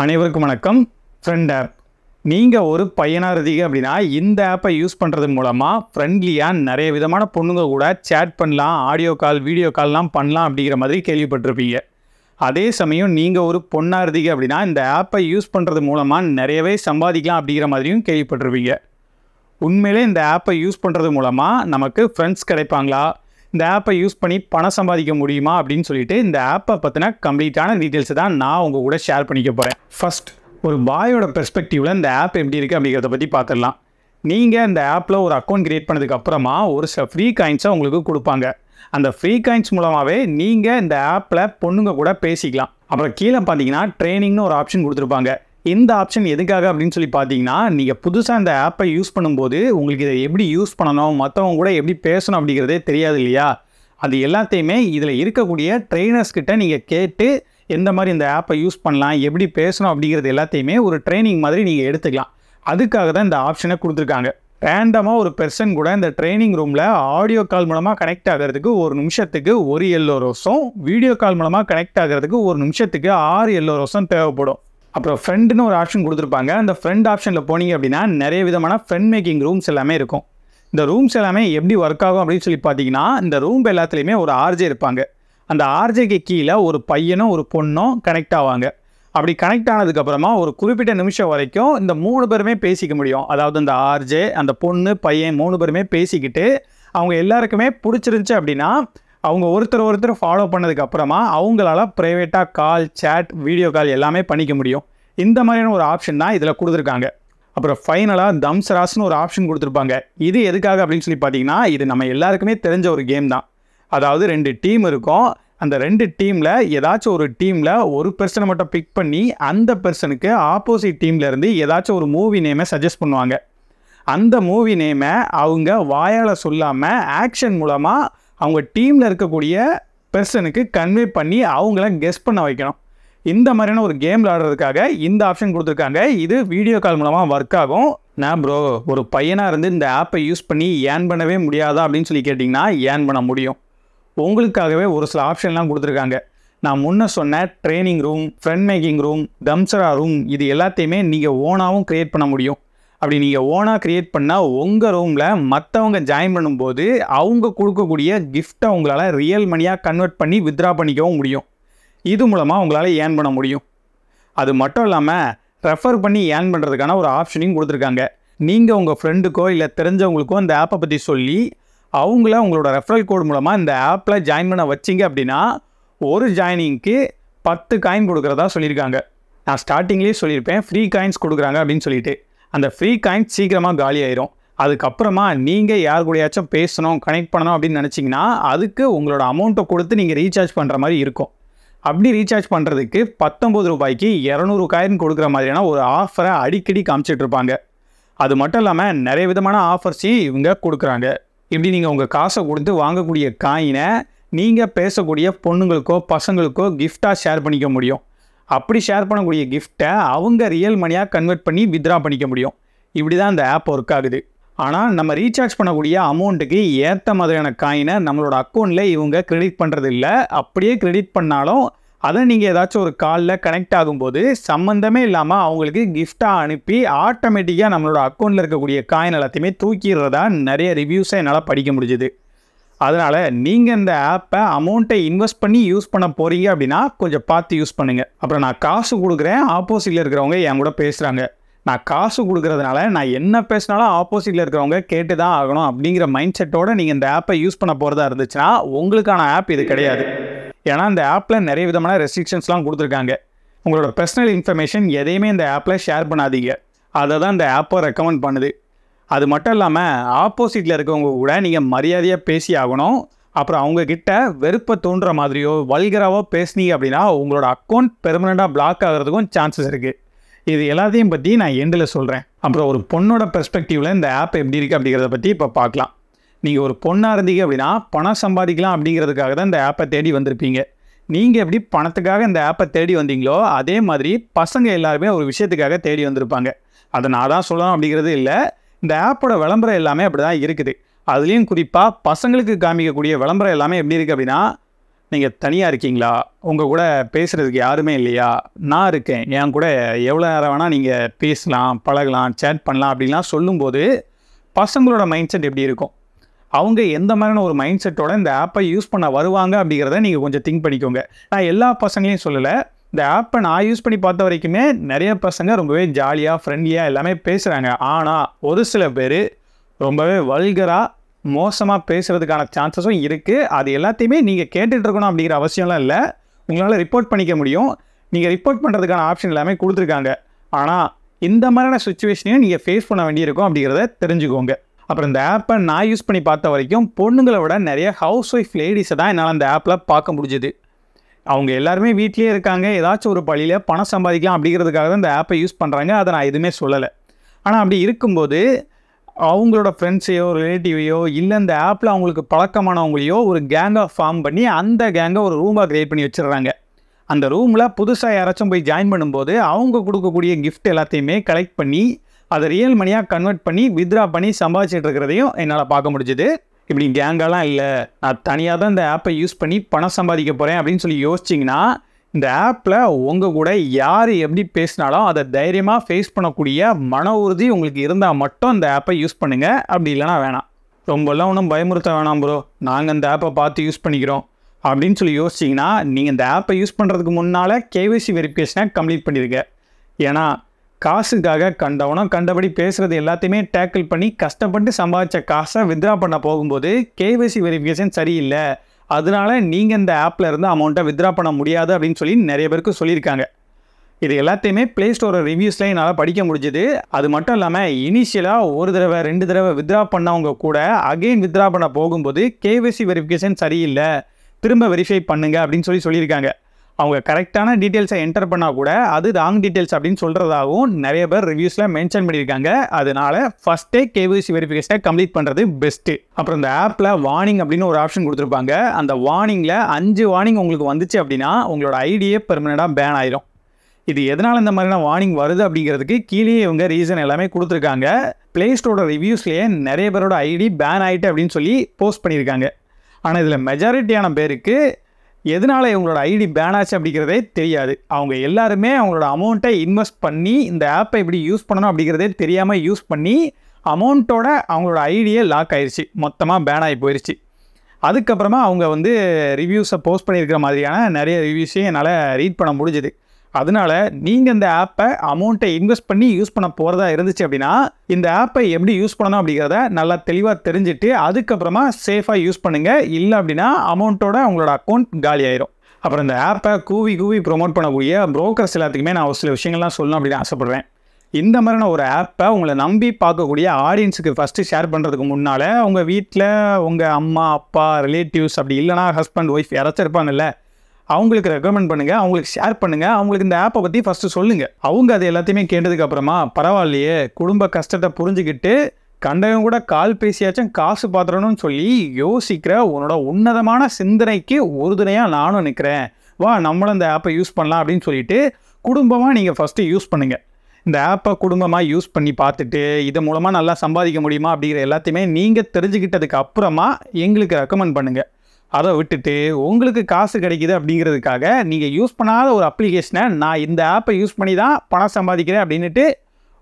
அனைவருக்கும் வணக்கம். ஃப்ரெண்ட் ஆப். நீங்கள் ஒரு பையனாக இருந்தீங்க அப்படின்னா இந்த ஆப்பை யூஸ் பண்ணுறது மூலமாக ஃப்ரெண்ட்லியாக நிறைய விதமான பொண்ணுங்க கூட சேட் பண்ணலாம், ஆடியோ கால், வீடியோ கால்லாம் பண்ணலாம் அப்படிங்கிற மாதிரி கேள்விப்பட்டிருப்பீங்க. அதே சமயம் நீங்கள் ஒரு பொண்ணாக இருந்தீங்க அப்படின்னா இந்த ஆப்பை யூஸ் பண்ணுறது மூலமாக நிறையவே சம்பாதிக்கலாம் அப்படிங்கிற மாதிரியும் கேள்விப்பட்டிருப்பீங்க. உண்மையிலே இந்த ஆப்பை யூஸ் பண்ணுறது மூலமாக நமக்கு ஃப்ரெண்ட்ஸ் கிடைப்பாங்களா, இந்த ஆப்பை யூஸ் பண்ணி பணம் சம்பாதிக்க முடியுமா அப்படின்னு சொல்லிட்டு இந்த ஆப்பை பற்றின கம்ப்ளீட்டான டீட்டெயில்ஸை தான் நான் உங்கள் கூட ஷேர் பண்ணிக்க போகிறேன். ஃபர்ஸ்ட், ஒரு பாயோட பெர்ஸ்பெக்டிவில் இந்த ஆப் எப்படி இருக்குது அப்படிங்கிறத பற்றி பார்த்துடலாம். நீங்கள் இந்த ஆப்பில் ஒரு அக்கௌண்ட் கிரியேட் பண்ணதுக்கு அப்புறமா ஒரு சில ஃப்ரீ காயின்ஸை உங்களுக்கு கொடுப்பாங்க. அந்த ஃப்ரீ காயின்ஸ் மூலமாகவே நீங்கள் இந்த ஆப்பில் பொண்ணுங்க கூட பேசிக்கலாம். அப்புறம் கீழே பார்த்தீங்கன்னா ட்ரைனிங்னு ஒரு ஆப்ஷன் கொடுத்துருப்பாங்க. இந்த ஆப்ஷன் எதுக்காக அப்படின்னு சொல்லி பார்த்தீங்கன்னா, நீங்கள் புதுசாக இந்த ஆப்பை யூஸ் பண்ணும்போது உங்களுக்கு இதை எப்படி யூஸ் பண்ணணும், மற்றவங்க கூட எப்படி பேசணும் அப்படிங்கிறதே தெரியாது இல்லையா? அது எல்லாத்தையுமே இதில் இருக்கக்கூடிய ட்ரெயினர்ஸ் கிட்ட நீங்கள் கேட்டு எந்த மாதிரி இந்த ஆப்பை யூஸ் பண்ணலாம், எப்படி பேசணும் அப்படிங்கிறது எல்லாத்தையுமே ஒரு ட்ரைனிங் மாதிரி நீங்கள் எடுத்துக்கலாம். அதுக்காக தான் இந்த ஆப்ஷனை கொடுத்துருக்காங்க. ரேண்டமாக ஒரு பெர்சன் கூட இந்த ட்ரைனிங் ரூமில் ஆடியோ கால் மூலமாக கனெக்ட் ஆகிறதுக்கு ஒரு நிமிஷத்துக்கு 1 எல்லோ ரோஸும், வீடியோ கால் மூலமாக கனெக்ட் ஆகிறதுக்கு ஒரு நிமிஷத்துக்கு 6 எல்லோ ரோஸும் தேவைப்படும். அப்புறம் ஃப்ரெண்டுன்னு ஒரு ஆப்ஷன் கொடுத்துருப்பாங்க. அந்த ஃப்ரெண்ட் ஆப்ஷனில் போனீங்க அப்படின்னா நிறைய விதமான ஃப்ரெண்ட் மேக்கிங் ரூம்ஸ் எல்லாமே இருக்கும். இந்த ரூம்ஸ் எல்லாமே எப்படி ஒர்க் ஆகும் அப்படின்னு சொல்லி பார்த்தீங்கன்னா, இந்த ரூம் எல்லாத்துலேயுமே ஒரு ஆர்ஜே இருப்பாங்க. அந்த ஆர்ஜேக்கு கீழே ஒரு பையனும் ஒரு பொண்ணும் கனெக்ட் ஆவாங்க. அப்படி கனெக்ட் ஆனதுக்கப்புறமா ஒரு குறிப்பிட்ட நிமிஷம் வரைக்கும் இந்த 3 பேருமே பேசிக்க முடியும். அதாவது இந்த ஆர்ஜே, அந்த பொண்ணு, பையன் 3 பேருமே பேசிக்கிட்டு அவங்க எல்லாருக்குமே பிடிச்சிருந்துச்சு அப்படின்னா அவங்க ஒருத்தர் ஃபாலோ பண்ணதுக்கப்புறமா அவங்களால ப்ரைவேட்டாக கால், சேட், வீடியோ கால் எல்லாமே பண்ணிக்க முடியும். இந்த மாதிரியான ஒரு ஆப்ஷன் தான் இதில் கொடுத்துருக்காங்க. அப்புறம் ஃபைனலாக தம்சராஸ்னு ஒரு ஆப்ஷன் கொடுத்துருப்பாங்க. இது எதுக்காக அப்படின்னு சொல்லி பார்த்தீங்கன்னா, இது நம்ம எல்லாருக்குமே தெரிஞ்ச ஒரு கேம் தான். அதாவது 2 டீம் இருக்கும். அந்த 2 டீமில் ஏதாச்சும் ஒரு டீமில் ஒரு பெர்சனை மட்டும் பிக் பண்ணி அந்த பெர்சனுக்கு ஆப்போசிட் டீம்லேருந்து ஏதாச்சும் ஒரு மூவி நேமை சஜஸ்ட் பண்ணுவாங்க. அந்த மூவி நேமை அவங்க வாயால் சொல்லாமல் ஆக்ஷன் மூலமாக அவங்க டீமில் இருக்கக்கூடிய பெர்சனுக்கு கன்வே பண்ணி அவங்கள கெஸ் பண்ண வைக்கணும். இந்த மாதிரியான ஒரு கேம் விளையாடுறதுக்காக இந்த ஆப்ஷன் கொடுத்துருக்காங்க. இது வீடியோ கால் மூலமாக ஒர்க் ஆகும். நான் ப்ரோ, ஒரு பையனாக இருந்து இந்த ஆப்பை யூஸ் பண்ணி ஏர்ன் பண்ணவே முடியாதா அப்படின்னு சொல்லி கேட்டிங்கன்னா ஏர்ன் பண்ண முடியும். உங்களுக்காகவே ஒரு சில ஆப்ஷன்லாம் கொடுத்துருக்காங்க. நான் முன்ன சொன்ன training room, friend making room, தம்சரா ரூம், இது எல்லாத்தையுமே நீங்கள் ஓனாகவும் க்ரியேட் பண்ண முடியும். அப்படி நீங்கள் ஓனாக க்ரியேட் பண்ணால் உங்கள் ரூமில் மற்றவங்க ஜாயின் பண்ணும்போது அவங்க கொடுக்கக்கூடிய கிஃப்ட்டை உங்களால் ரியல் மணியாக கன்வெர்ட் பண்ணி வித்ட்ரா பண்ணிக்கவும் முடியும். இது மூலமாக உங்களால் ஏர்ன் பண்ண முடியும். அது மட்டும் இல்லாமல் ரெஃபர் பண்ணி ஏர்ன் பண்ணுறதுக்கான ஒரு ஆப்ஷனையும் கொடுத்துருக்காங்க. நீங்கள் உங்கள் ஃப்ரெண்டுக்கோ இல்லை தெரிஞ்சவங்களுக்கோ இந்த ஆப்பை பற்றி சொல்லி அவங்கள உங்களோட ரெஃபரல் கோட் மூலமாக இந்த ஆப்பில் ஜாயின் பண்ண வச்சிங்க அப்படின்னா ஒரு ஜாயினிங்க்கு 10 காயின் கொடுக்குறதா சொல்லியிருக்காங்க. நான் ஸ்டார்டிங்லேயே சொல்லியிருப்பேன் ஃப்ரீ காயின்ஸ் கொடுக்குறாங்க அப்படின்னு சொல்லிட்டு. அந்த ஃப்ரீ காயின்ஸ் சீக்கிரமாக காலி ஆயிரும். அதுக்கப்புறமா நீங்கள் யார் கூடயாச்சும் பேசணும், கனெக்ட் பண்ணணும் அப்படின்னு நினச்சிங்கன்னா அதுக்கு உங்களோட அமௌண்ட்டை கொடுத்து நீங்கள் ரீசார்ஜ் பண்ணுற மாதிரி இருக்கும். அப்படி ரீசார்ஜ் பண்ணுறதுக்கு 19 ரூபாய்க்கு 200 காயின் கொடுக்குற மாதிரியான ஒரு ஆஃபரை அடிக்கடி காமிச்சிட்டு இருப்பாங்க. அது மட்டும் இல்லாமல் நிறைய விதமான ஆஃபர்ஸையும் இவங்க கொடுக்குறாங்க. இப்படி நீங்கள் உங்கள் காசை கொடுத்து வாங்கக்கூடிய காயினை நீங்கள் பேசக்கூடிய பொண்ணுங்களுக்கோ பசங்களுக்கோ கிஃப்டாக ஷேர் பண்ணிக்க முடியும். அப்படி ஷேர் பண்ணக்கூடிய கிஃப்ட்டை அவங்க ரியல் மணியாக கன்வெர்ட் பண்ணி வித்ட்ரா பண்ணிக்க முடியும். இப்படி தான் இந்த ஆப் ஒர்க் ஆகுது. ஆனால் நம்ம ரீசார்ஜ் பண்ணக்கூடிய அமௌண்ட்டுக்கு ஏற்ற மாதிரியான காயினை நம்மளோட அக்கௌண்ட்டில் இவங்க கிரெடிட் பண்ணுறது இல்லை. அப்படியே கிரெடிட் பண்ணாலும் அதை நீங்கள் ஏதாச்சும் ஒரு காலில் கனெக்ட் ஆகும்போது சம்மந்தமே இல்லாமல் அவங்களுக்கு கிஃப்டாக அனுப்பி ஆட்டோமேட்டிக்காக நம்மளோட அக்கௌண்ட்டில் இருக்கக்கூடிய காயின் எல்லாத்தையுமே தூக்கிடுறதா நிறைய ரிவ்யூஸை என்னால் படிக்க முடிஞ்சுது. அதனால் நீங்கள் இந்த ஆப்பை அமௌண்ட்டை இன்வெஸ்ட் பண்ணி யூஸ் பண்ண போகிறீங்க அப்படின்னா கொஞ்சம் பார்த்து யூஸ் பண்ணுங்கள். அப்புறம் நான் காசு கொடுக்குறேன், ஆப்போசிட்டில் இருக்கிறவங்க என் கூட பேசுகிறாங்க, நான் காசு கொடுக்குறதுனால நான் என்ன பேசினாலும் ஆப்போசிட்டில் இருக்கிறவங்க கேட்டு தான் ஆகணும் அப்படிங்கிற மைண்ட் செட்டோடு நீங்கள் இந்த ஆப்பை யூஸ் பண்ண போகிறதா இருந்துச்சுன்னா உங்களுக்கான ஆப் இது கிடையாது. ஏன்னா இந்த ஆப்பில் நிறைய விதமான ரெஸ்ட்ரிக்ஷன்ஸ்லாம் கொடுத்துருக்காங்க. உங்களோட பர்சனல் இன்ஃபர்மேஷன் எதையுமே இந்த ஆப்பில் ஷேர் பண்ணாதீங்க. அதை தான் இந்த ஆப்பை ரெக்கமெண்ட் பண்ணுது. அது மட்டும் இல்லாமல் ஆப்போசிட்டில் இருக்கவங்க கூட நீங்கள் மரியாதையாக பேசி ஆகணும். அப்புறம் அவங்கக்கிட்ட வெறுப்பை தோன்ற மாதிரியோ வல்கராவோ பேசுனீங்க அப்படின்னா உங்களோட அக்கௌண்ட் பெர்மனெண்ட்டாக பிளாக் ஆகிறதுக்கும் சான்சஸ் இருக்குது. இது எல்லாத்தையும் பற்றி நான் எண்டில் சொல்கிறேன். அப்புறம் ஒரு பொண்ணோட பெர்ஸ்பெக்டிவில் இந்த ஆப் எப்படி இருக்குது அப்படிங்கிறத பற்றி இப்போ பார்க்கலாம். நீங்கள் ஒரு பொண்ணாக இருந்தீங்க அப்படின்னா பணம் சம்பாதிக்கலாம் அப்படிங்கிறதுக்காக தான் இந்த ஆப்பை தேடி வந்திருப்பீங்க. நீங்கள் எப்படி பணத்துக்காக இந்த ஆப்பை தேடி வந்தீங்களோ அதே மாதிரி பசங்க எல்லாருமே ஒரு விஷயத்துக்காக தேடி வந்திருப்பாங்க. அதை நான் தான் சொல்லணும் அப்படிங்கிறது இல்லை. இந்த ஆப்போட விளம்பரம் எல்லாமே அப்படி தான் இருக்குது. அதுலேயும் குறிப்பாக பசங்களுக்கு காமிக்கக்கூடிய விளம்பரம் எல்லாமே எப்படி இருக்குது அப்படின்னா, நீங்கள் தனியாக இருக்கீங்களா? உங்கள் கூட பேசுகிறதுக்கு யாருமே இல்லையா? நான் இருக்கேன். என் கூட எவ்வளோ நேரம் வேணால் நீங்கள் பேசலாம், பழகலாம், சேட் பண்ணலாம் அப்படின்லாம் சொல்லும்போது பசங்களோட மைண்ட் செட் எப்படி இருக்கும்? அவங்க எந்த மாதிரியான ஒரு மைண்ட் செட்டோட இந்த ஆப்பை யூஸ் பண்ண வருவாங்க அப்படிங்கிறத நீங்கள் கொஞ்சம் திங்க் பண்ணிக்கோங்க. நான் எல்லா பசங்களையும் சொல்லலை. இந்த ஆப்பை நான் யூஸ் பண்ணி பார்த்த வரைக்குமே நிறைய பசங்க ரொம்பவே ஜாலியாக, ஃப்ரெண்ட்லியாக எல்லாமே பேசுகிறாங்க. ஆனால் ஒரு சில பேர் ரொம்பவே வல்கராக, மோசமாக பேசுகிறதுக்கான சான்சஸும் இருக்குது. அது எல்லாத்தையுமே நீங்கள் கேட்டுட்டு இருக்கணும் அப்படிங்கிற அவசியம்லாம் இல்லை. உங்களால் ரிப்போர்ட் பண்ணிக்க முடியும். நீங்கள் ரிப்போர்ட் பண்ணுறதுக்கான ஆப்ஷன் எல்லாமே கொடுத்துருக்காங்க. ஆனால் இந்த மாதிரியான சுச்சுவேஷனையும் நீங்கள் ஃபேஸ் பண்ண வேண்டியிருக்கும் அப்படிங்கிறத தெரிஞ்சுக்கோங்க. அப்புறம் இந்த ஆப்பை நான் யூஸ் பண்ணி பார்த்த வரைக்கும் பொண்ணுங்களை விட நிறைய ஹவுஸ் ஒய்ஃப் லேடிஸை தான் என்னால் அந்த ஆப்பில் பார்க்க முடிஞ்சுது. அவங்க எல்லாருமே வீட்லேயே இருக்காங்க. ஏதாச்சும் ஒரு பள்ளியில் பணம் சம்பாதிக்கலாம் அப்படிங்கிறதுக்காக தான் இந்த ஆப்பை யூஸ் பண்ணுறாங்க. அதை நான் எதுவுமே சொல்லலை. ஆனால் அப்படி இருக்கும்போது அவங்களோட ஃப்ரெண்ட்ஸையோ, ரிலேட்டிவையோ, இல்லை இந்த ஆப்பில் அவங்களுக்கு பழக்கமானவங்களையோ ஒரு கேங்காக ஃபார்ம் பண்ணி அந்த கேங்கை ஒரு ரூமாக க்ரியேட் பண்ணி வச்சிடுறாங்க. அந்த ரூமில் புதுசாக யாராச்சும் போய் ஜாயின் பண்ணும்போது அவங்க கொடுக்கக்கூடிய கிஃப்ட் எல்லாத்தையுமே கலெக்ட் பண்ணி அதை ரியல் மணியாக கன்வெர்ட் பண்ணி வித்ரா பண்ணி சம்பாதிச்சிட்டு இருக்கிறதையும் என்னால் பார்க்க முடிஞ்சுது. இப்படி கேங்கெல்லாம் இல்லை, நான் தனியாக தான் இந்த ஆப்பை யூஸ் பண்ணி பணம் சம்பாதிக்க போகிறேன் அப்படின்னு சொல்லி யோசிச்சிங்கன்னா இந்த ஆப்பில் உங்கள் கூட யார் எப்படி பேசினாலும் அதை தைரியமாக ஃபேஸ் பண்ணக்கூடிய மன உறுதி உங்களுக்கு இருந்தால் மட்டும் இந்த ஆப்பை யூஸ் பண்ணுங்கள். அப்படி இல்லைனா வேணாம். ரொம்பலாம் ஒன்றும் பயமுறுத்த வேணாம் ப்ரோ, நாங்கள் இந்த ஆப்பை பார்த்து யூஸ் பண்ணிக்கிறோம் அப்படின்னு சொல்லி யோசிச்சிங்கன்னா நீங்கள் இந்த ஆப்பை யூஸ் பண்ணுறதுக்கு முன்னால் கேஒய்சி வெரிஃபிகேஷனை கம்ப்ளீட் பண்ணிடுங்க. ஏன்னா காசுக்காக கண்டவனும் கண்டபடி பேசுகிறது எல்லாத்தையுமே டேக்கிள் பண்ணி கஷ்டப்பட்டு சம்பாதிச்ச காசை வித்ரா பண்ண போகும்போது கேஒய்சி வெரிஃபிகேஷன் சரியில்லை, அதனால நீங்கள் இந்த ஆப்பில் இருந்து அமௌண்ட்டை வித்ரா பண்ண முடியாது அப்படின்னு சொல்லி நிறைய பேருக்கு சொல்லியிருக்காங்க. இது எல்லாத்தையுமே ப்ளே ஸ்டோர் ரிவ்யூஸில் என்னால் படிக்க முடிஞ்சுது. அது மட்டும் இல்லாமல் இனிஷியலாக ஒரு தடவை 2 தடவை வித்ரா பண்ணவங்க கூட அகெயின் வித்ரா பண்ண போகும்போது கேஒய்சி வெரிஃபிகேஷன் சரியில்லை, திரும்ப வெரிஃபை பண்ணுங்க அப்படின்னு சொல்லியிருக்காங்க. அவங்க கரெக்டான டீட்டெயில்ஸை என்டர் பண்ணால் கூட அது ராங் டீட்டெயில்ஸ் அப்படின்னு சொல்கிறதாகவும் நிறைய பேர் ரிவ்யூஸில் மென்ஷன் பண்ணியிருக்காங்க. அதனால ஃபஸ்ட்டே கேஒய்சி வெரிஃபிகேஷனை கம்ப்ளீட் பண்ணுறது பெஸ்ட்டு. அப்புறம் இந்த ஆப்பில் வார்னிங் அப்படின்னு ஒரு ஆப்ஷன் கொடுத்துருப்பாங்க. அந்த வார்னிங்கில் 5 வார்னிங் உங்களுக்கு வந்துச்சு அப்படின்னா உங்களோட ஐடியே பெர்மனெண்ட்டாக பேன் ஆயிரும். இது எதனால் இந்த மாதிரியான வார்னிங் வருது அப்படிங்கிறதுக்கு கீழே இவங்க ரீசன் எல்லாமே கொடுத்துருக்காங்க. ப்ளே ஸ்டோரோட ரிவ்யூஸ்லேயே நிறைய பேரோட ஐடி பேன் ஆகிட்டு அப்படின்னு சொல்லி போஸ்ட் பண்ணியிருக்காங்க. ஆனால் இதில் மெஜாரிட்டியான பேருக்கு எதனால் இவங்களோட ஐடி பேன் ஆச்சு அப்படிங்கிறதே தெரியாது. அவங்க எல்லாருமே அவங்களோட அமௌண்ட்டை இன்வெஸ்ட் பண்ணி இந்த ஆப்பை எப்படி யூஸ் பண்ணணும் அப்படிங்கிறதே தெரியாமல் யூஸ் பண்ணி அமௌண்ட்டோட அவங்களோட ஐடியே லாக் ஆயிடுச்சு, மொத்தமாக பேன் ஆகி போயிடுச்சு. அதுக்கப்புறமா அவங்க ரிவ்யூஸை போஸ்ட் பண்ணியிருக்கிற மாதிரியான நிறைய ரிவ்யூஸையும் என்னால் ரீட் பண்ண முடிஞ்சுது. அதனால நீங்கள் இந்த ஆப்பை அமௌண்ட்டை இன்வெஸ்ட் பண்ணி யூஸ் பண்ண போகிறதா இருந்துச்சு அப்படின்னா இந்த ஆப்பை எப்படி யூஸ் பண்ணணும் அப்படிங்கிறத நல்லா தெளிவாக தெரிஞ்சுட்டு அதுக்கப்புறமா சேஃபாக யூஸ் பண்ணுங்கள். இல்லை அப்படின்னா அமௌண்ட்டோட உங்களோட அக்கௌண்ட் காலி ஆயிரும். அப்புறம் இந்த ஆப்பை கூவி ப்ரொமோட் பண்ணக்கூடிய புரோக்கர்ஸ் எல்லாத்துக்குமே நான் ஒரு சில விஷயங்கள்லாம் சொல்லணும் அப்படின்னு ஆசைப்பட்றேன். இந்த மாதிரியான ஒரு ஆப்பை உங்களை நம்பி பார்க்கக்கூடிய ஆடியன்ஸுக்கு ஃபஸ்ட்டு ஷேர் பண்ணுறதுக்கு முன்னால் உங்கள் வீட்டில் உங்கள் அம்மா, அப்பா, ரிலேட்டிவ்ஸ் அப்படி இல்லைனா ஹஸ்பண்ட், ஒய்ஃப் யாராச்சும் இருப்பாங்கல்ல, அவங்களுக்கு ரெக்கமெண்ட் பண்ணுங்கள், அவங்களுக்கு ஷேர் பண்ணுங்கள், அவங்களுக்கு இந்த ஆப்பை பற்றி ஃபஸ்ட்டு சொல்லுங்கள். அவங்க அது எல்லாத்தையுமே கேட்டதுக்கப்புறமா பரவாயில்லையே, குடும்ப கஷ்டத்தை புரிஞ்சுக்கிட்டு கண்டவங்க கூட கால் பேசியாச்சும் காசு பார்த்துடணும்னு சொல்லி யோசிக்கிற உன்னோட உன்னதமான சிந்தனைக்கு உறுதுணையாக நானும் நிற்கிறேன், வா நம்மளும் இந்த ஆப்பை யூஸ் பண்ணலாம் அப்படின்னு சொல்லிட்டு குடும்பமாக நீங்கள் ஃபஸ்ட்டு யூஸ் பண்ணுங்கள். இந்த ஆப்பை குடும்பமாக யூஸ் பண்ணி பார்த்துட்டு இது மூலமாக நல்லா சம்பாதிக்க முடியுமா அப்படிங்கிற எல்லாத்தையுமே நீங்கள் தெரிஞ்சுக்கிட்டதுக்கு அப்புறமா எங்களுக்கு ரெக்கமெண்ட் பண்ணுங்கள். அதை விட்டுட்டு உங்களுக்கு காசு கிடைக்கிது அப்படிங்கிறதுக்காக நீங்கள் யூஸ் பண்ணாத ஒரு அப்ளிகேஷனை நான் இந்த ஆப்பை யூஸ் பண்ணி தான் பணம் சம்பாதிக்கிறேன் அப்படின்ட்டு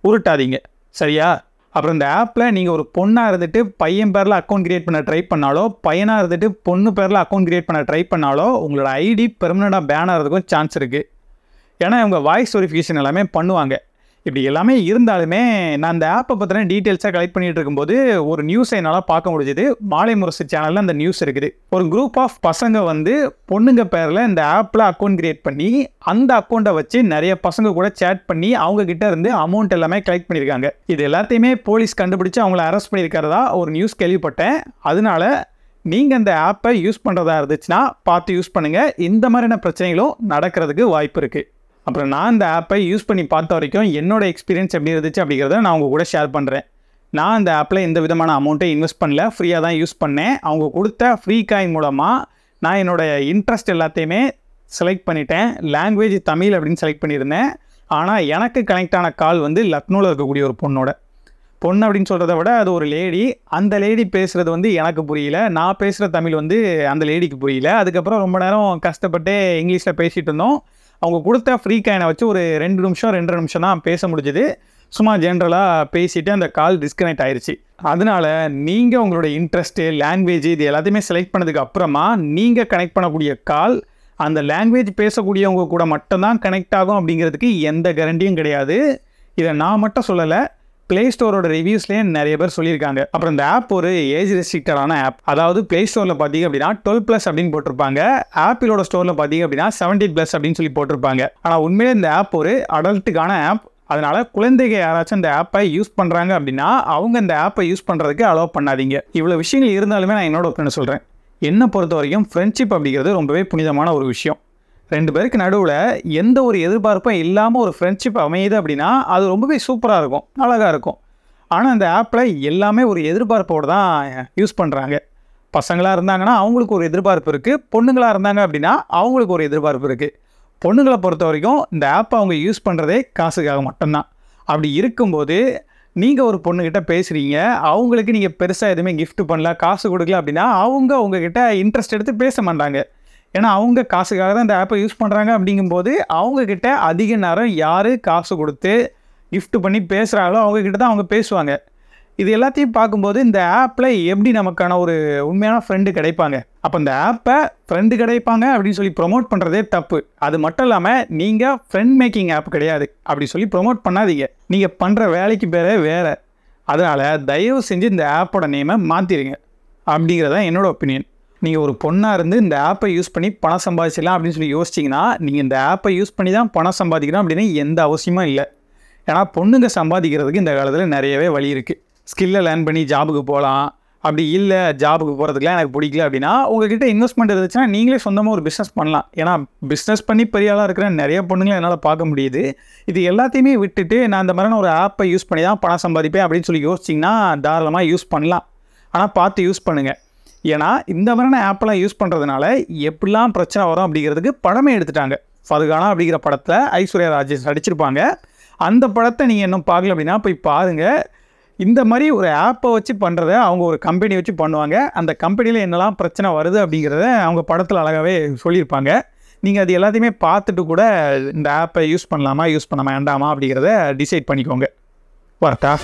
உருட்டாதீங்க, சரியா? அப்புறம் இந்த ஆப்பில் நீங்கள் ஒரு பொண்ணாக இருந்துட்டு பையன் பேரில் அக்கௌண்ட் கிரியேட் பண்ண ட்ரை பண்ணாலோ, பையனாக இருந்துட்டு பொண்ணு பேரில் அக்கௌண்ட் கிரியேட் பண்ண ட்ரை பண்ணாலோ உங்களோட ஐடி பெர்மனெண்ட்டாக பேன் ஆகிறதுக்கும் சான்ஸ் இருக்குது. ஏன்னா இவங்க வாய்ஸ் வெரிஃபிகேஷன் எல்லாமே பண்ணுவாங்க. இப்படி எல்லாமே இருந்தாலுமே நான் இந்த ஆப்பை பற்றின டீட்டெயில்ஸாக கலெக்ட் பண்ணிகிட்டு இருக்கும்போது ஒரு நியூஸை என்னால் பார்க்க முடிஞ்சுது. மாலை முரசு சேனலில் அந்த நியூஸ் இருக்குது. ஒரு குரூப் ஆஃப் பசங்க பொண்ணுங்க பேரில் இந்த ஆப்பில் அக்கௌண்ட் கிரியேட் பண்ணி அந்த அக்கௌண்ட்டை வச்சு நிறைய பசங்க கூட சேட் பண்ணி அவங்கக்கிட்ட இருந்து அமௌண்ட் எல்லாமே கலெக்ட் பண்ணியிருக்காங்க. இது எல்லாத்தையுமே போலீஸ் கண்டுபிடிச்சி அவங்கள அரெஸ்ட் பண்ணியிருக்கிறதா ஒரு நியூஸ் கேள்விப்பட்டேன். அதனால நீங்கள் இந்த ஆப்பை யூஸ் பண்ணுறதா இருந்துச்சுன்னா பார்த்து யூஸ் பண்ணுங்கள். இந்த மாதிரியான பிரச்சனைகளும் நடக்கிறதுக்கு வாய்ப்பு இருக்குது. அப்புறம் நான் இந்த ஆப்பை யூஸ் பண்ணி பார்த்த வரைக்கும் என்னோடய எக்ஸ்பீரியன்ஸ் எப்படி இருந்துச்சு அப்படிங்கிறத நான் உங்கள் கூட ஷேர் பண்ணுறேன். நான் இந்த ஆப்பில் எந்த விதமான அமௌண்ட்டை இன்வெஸ்ட் பண்ணல, ஃப்ரீயாக தான் யூஸ் பண்ணேன். அவங்க கொடுத்த ஃப்ரீ காயின் மூலமாக நான் என்னோடய இன்ட்ரெஸ்ட் எல்லாத்தையுமே செலக்ட் பண்ணிட்டேன். லாங்குவேஜ் தமிழ் அப்படின்னு செலக்ட் பண்ணியிருந்தேன். ஆனால் எனக்கு கனெக்ட் ஆன கால் லக்னோவில் இருக்கக்கூடிய ஒரு பொண்ணோட. பொண்ணு அப்படின்னு சொல்கிறத விட அது ஒரு லேடி. அந்த லேடி பேசுகிறது வந்து எனக்கு புரியல. நான் பேசுகிற தமிழ் வந்து அந்த லேடிக்கு புரியல. அதுக்கப்புறம் ரொம்ப நேரம் கஷ்டப்பட்டு இங்கிலீஷில் பேசிகிட்டு இருந்தோம். அவங்க கொடுத்த ஃப்ரீ காயினை வச்சு ஒரு 2 நிமிஷம் 2.5 நிமிஷம் தான் பேச முடிஞ்சுது. சும்மா ஜென்ரலாக பேசிவிட்டு அந்த கால் டிஸ்கனெக்ட் ஆயிடுச்சு. அதனால் நீங்கள் உங்களோட இன்ட்ரெஸ்ட்டு, லாங்குவேஜ் இது எல்லாத்தையுமே செலக்ட் பண்ணதுக்கு அப்புறமா நீங்கள் கனெக்ட் பண்ணக்கூடிய கால் அந்த லாங்குவேஜ் பேசக்கூடியவங்க கூட மட்டும்தான் கனெக்ட் ஆகும் அப்படிங்கிறதுக்கு எந்த கேரண்டியும் கிடையாது. இதை நான் மட்டும் சொல்லலை, ப்ளே ஸ்டோரோட ரிவ்யூஸ்லேயே நிறைய பேர் சொல்லியிருக்காங்க. அப்புறம் இந்த ஆப் ஒரு ஏஜ் ரெஸ்ட்ரிக்டடான ஆப். அதாவது ப்ளே ஸ்டோரில் பார்த்தீங்க அப்படின்னா 12+ அப்படின்னு போட்டிருப்பாங்க. ஆப்பிளோட ஸ்டோரில் பார்த்தீங்க அப்படின்னா 17+ அப்படின்னு சொல்லி போட்டிருப்பாங்க. ஆனால் உண்மையிலே இந்த ஆப் ஒரு அடல்ட்டுக்கான ஆப். அதனால் குழந்தைகள் யாராச்சும் இந்த ஆப்பை யூஸ் பண்ணுறாங்க அப்படின்னா அவங்க இந்த ஆப்பை யூஸ் பண்ணுறதுக்கு அலோவ் பண்ணாதீங்க. இவ்வளோ விஷயங்கள் இருந்தாலுமே நான் என்னோட ஒப்பீனியன் சொல்கிறேன். என்னை பொறுத்த வரைக்கும் ஃப்ரெண்ட்ஷிப் அப்படிங்கிறது ரொம்பவே புனிதமான ஒரு விஷயம். 2 பேருக்கு நடுவில் எந்த ஒரு எதிர்பார்ப்பும் இல்லாமல் ஒரு ஃப்ரெண்ட்ஷிப் அமையுது அப்படின்னா அது ரொம்பவே சூப்பராக இருக்கும், அழகாக இருக்கும். ஆனால் இந்த ஆப்பில் எல்லாமே ஒரு எதிர்பார்ப்போடு தான் யூஸ் பண்ணுறாங்க. பசங்களாக இருந்தாங்கன்னா அவங்களுக்கு ஒரு எதிர்பார்ப்பு இருக்குது, பொண்ணுங்களாக இருந்தாங்க அப்படின்னா அவங்களுக்கு ஒரு எதிர்பார்ப்பு இருக்குது. பொண்ணுங்களை பொறுத்த வரைக்கும் இந்த ஆப்பை அவங்க யூஸ் பண்ணுறதே காசுக்காக மட்டும்தான். அப்படி இருக்கும்போது நீங்கள் ஒரு பொண்ணுக்கிட்ட பேசுகிறீங்க, அவங்களுக்கு நீங்கள் பெருசாக எதுவுமே கிஃப்ட் பண்ணல, காசு கொடுக்கல அப்படின்னா அவங்க உங்ககிட்ட இன்ட்ரெஸ்ட் எடுத்து பேச மாட்டாங்க. ஏன்னா அவங்க காசுக்காக தான் இந்த ஆப்பை யூஸ் பண்ணுறாங்க. அப்படிங்கும்போது அவங்கக்கிட்ட அதிக நேரம் யார் காசு கொடுத்து கிஃப்ட் பண்ணி பேசுகிறாங்களோ அவங்கக்கிட்ட தான் அவங்க பேசுவாங்க. இது எல்லாத்தையும் பார்க்கும்போது இந்த ஆப்பில் எப்படி நமக்கான ஒரு உண்மையான ஃப்ரெண்டு கிடைப்பாங்க? அப்போ இந்த ஆப்பை ஃப்ரெண்டு கிடைப்பாங்க அப்படின்னு சொல்லி ப்ரொமோட் பண்ணுறதே தப்பு. அது மட்டும் இல்லாமல் நீங்கள் ஃப்ரெண்ட் மேக்கிங் ஆப் கிடையாது அப்படி சொல்லி ப்ரொமோட் பண்ணாதீங்க. நீங்கள் பண்ணுற வேலைக்கு பேரே வேறு. அதனால் தயவு செஞ்சு இந்த ஆப்போட நேமை மாற்றிடுங்க அப்படிங்கிறதான் என்னோடய ஒப்பீனியன். நீங்கள் ஒரு பொண்ணாக இருந்து இந்த ஆப்பை யூஸ் பண்ணி பணம் சம்பாதிச்சிடலாம் அப்படின்னு சொல்லி யோசிச்சிங்கன்னா நீங்கள் இந்த ஆப்பை யூஸ் பண்ணி தான் பணம் சம்பாதிக்கணும் அப்படின்னு எந்த அவசியமும் இல்லை. ஏன்னா பொண்ணுங்க சம்பாதிக்கிறதுக்கு இந்த காலத்தில் நிறையவே வழி இருக்குது. ஸ்கில்லை லேர்ன் பண்ணி ஜாபுக்கு போகலாம். அப்படி இல்லை ஜாபுக்கு போகிறதுக்குலாம் எனக்கு பிடிக்கல அப்படின்னா உங்கள்கிட்ட இன்வெஸ்ட்மெண்ட் இருந்துச்சுன்னா நீங்களே சொந்தமாக ஒரு பிஸ்னஸ் பண்ணலாம். ஏன்னா பிஸ்னஸ் பண்ணி பெரிய ஆளாக இருக்கிற நிறைய பொண்ணுங்களை என்னால் பார்க்க முடியுது. இது எல்லாத்தையுமே விட்டுட்டு நான் இந்த மாதிரியான ஒரு ஆப்பை யூஸ் பண்ணி தான் பணம் சம்பாதிப்பேன் அப்படின்னு சொல்லி யோசிச்சிங்கன்னா தாராளமாக யூஸ் பண்ணலாம். ஆனால் பார்த்து யூஸ் பண்ணுங்கள். ஏன்னா இந்த மாதிரியான ஆப்பெல்லாம் யூஸ் பண்ணுறதுனால எப்படிலாம் பிரச்சனை வரும் அப்படிங்கிறதுக்கு படமே எடுத்துட்டாங்க. ஃபர்கானா அப்படிங்கிற படத்தில் ஐஸ்வர்யா ராஜேஷ் நடிச்சிருப்பாங்க. அந்த படத்தை நீங்கள் இன்னும் பார்க்கல அப்படின்னா போய் பாருங்கள். இந்த மாதிரி ஒரு ஆப்பை வச்சு பண்ணுறத அவங்க ஒரு கம்பெனி வச்சு பண்ணுவாங்க. அந்த கம்பெனியில் என்னெல்லாம் பிரச்சனை வருது அப்படிங்கிறத அவங்க படத்தில் அழகாகவே சொல்லியிருப்பாங்க. நீங்கள் அது எல்லாத்தையுமே பார்த்துட்டு கூட இந்த ஆப்பை யூஸ் பண்ணலாமா யூஸ் பண்ண வேண்டாமா அப்படிங்கிறத டிசைட் பண்ணிக்கோங்க. வரட்டா?